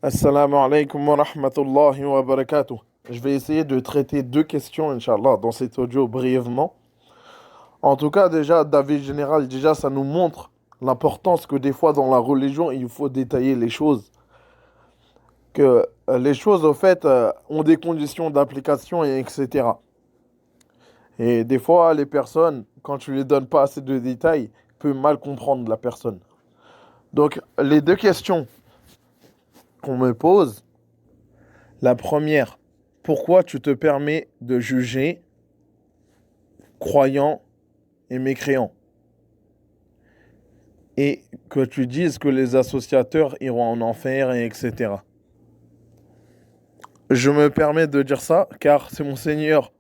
Assalamu alaikum wa rahmatullahi wa barakatuh. Je vais essayer de traiter deux questions, Inch'Allah, dans cet audio brièvement. En tout cas, déjà, d'avis général, déjà, ça nous montre l'importance que des fois dans la religion, il faut détailler les choses. Que les choses, au fait, ont des conditions d'application, et etc. Et des fois, les personnes, quand tu les donnes pas assez de détails, peuvent mal comprendre la personne. Donc, les deux questions qu'on me pose, la première, pourquoi tu te permets de juger croyants et mécréants et que tu dises que les associateurs iront en enfer et etc. Je me permets de dire ça car c'est mon Seigneur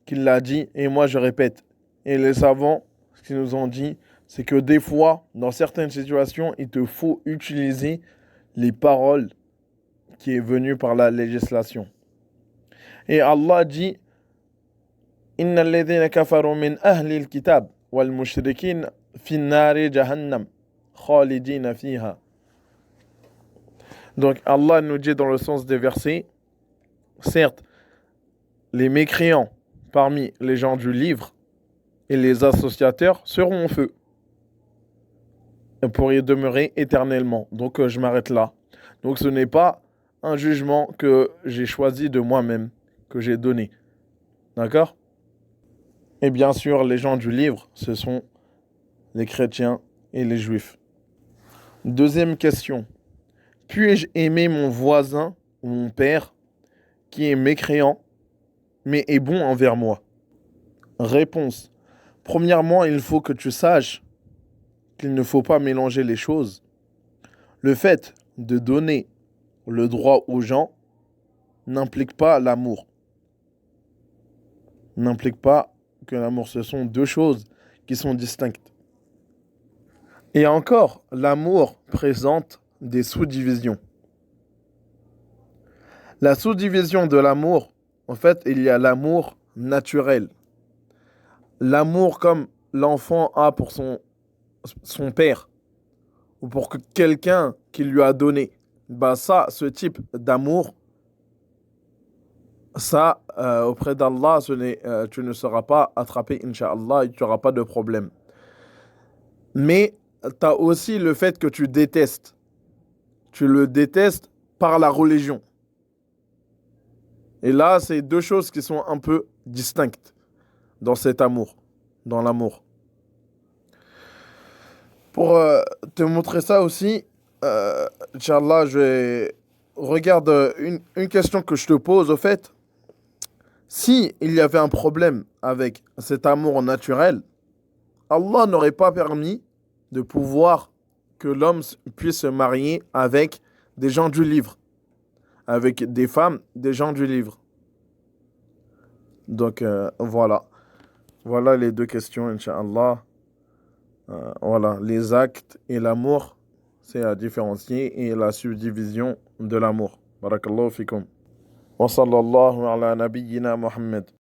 qui l'a dit et moi je répète. Et les savants, ce qu'ils nous ont dit, c'est que des fois, dans certaines situations, il te faut utiliser les paroles qui est venues par la législation. Et Allah dit Inna alladhina kafaru min ahli al-kitab wal mushrikin fi nari jahannam khalidina fiha. Donc Allah nous dit dans le sens des versets, certes, les mécréants parmi les gens du livre et les associateurs seront en feu pour y demeurer éternellement. Donc je m'arrête là. Donc ce n'est pas un jugement que j'ai choisi de moi-même, que j'ai donné. D'accord? Et bien sûr, les gens du livre, ce sont les chrétiens et les juifs. Deuxième question. Puis-je aimer mon voisin ou mon père qui est mécréant mais est bon envers moi? Réponse. Premièrement, il faut que tu saches qu'il ne faut pas mélanger les choses. Le fait de donner le droit aux gens n'implique pas l'amour. N'implique pas que l'amour, ce sont deux choses qui sont distinctes. Et encore, l'amour présente des sous-divisions. La sous-division de l'amour, en fait, il y a l'amour naturel. L'amour comme l'enfant a pour son père ou pour quelqu'un qui lui a donné. Bah ça, ce type d'amour, ça, auprès d'Allah, tu ne seras pas attrapé, Inch'Allah, et tu n'auras pas de problème. Mais tu as aussi le fait que tu détestes. Tu le détestes par la religion. Et là, c'est deux choses qui sont un peu distinctes dans cet amour, dans l'amour. Pour te montrer ça aussi, Inch'Allah, regarde une question que je te pose au fait. Si il y avait un problème avec cet amour naturel, Allah n'aurait pas permis de pouvoir que l'homme puisse se marier avec des gens du livre, avec des femmes des gens du livre. Donc voilà. Voilà les deux questions, Inch'Allah. Voilà, les actes et l'amour, c'est à différencier et la subdivision de l'amour. Barakallahu fikum. Wa sallallahu ala nabiyyina Muhammad.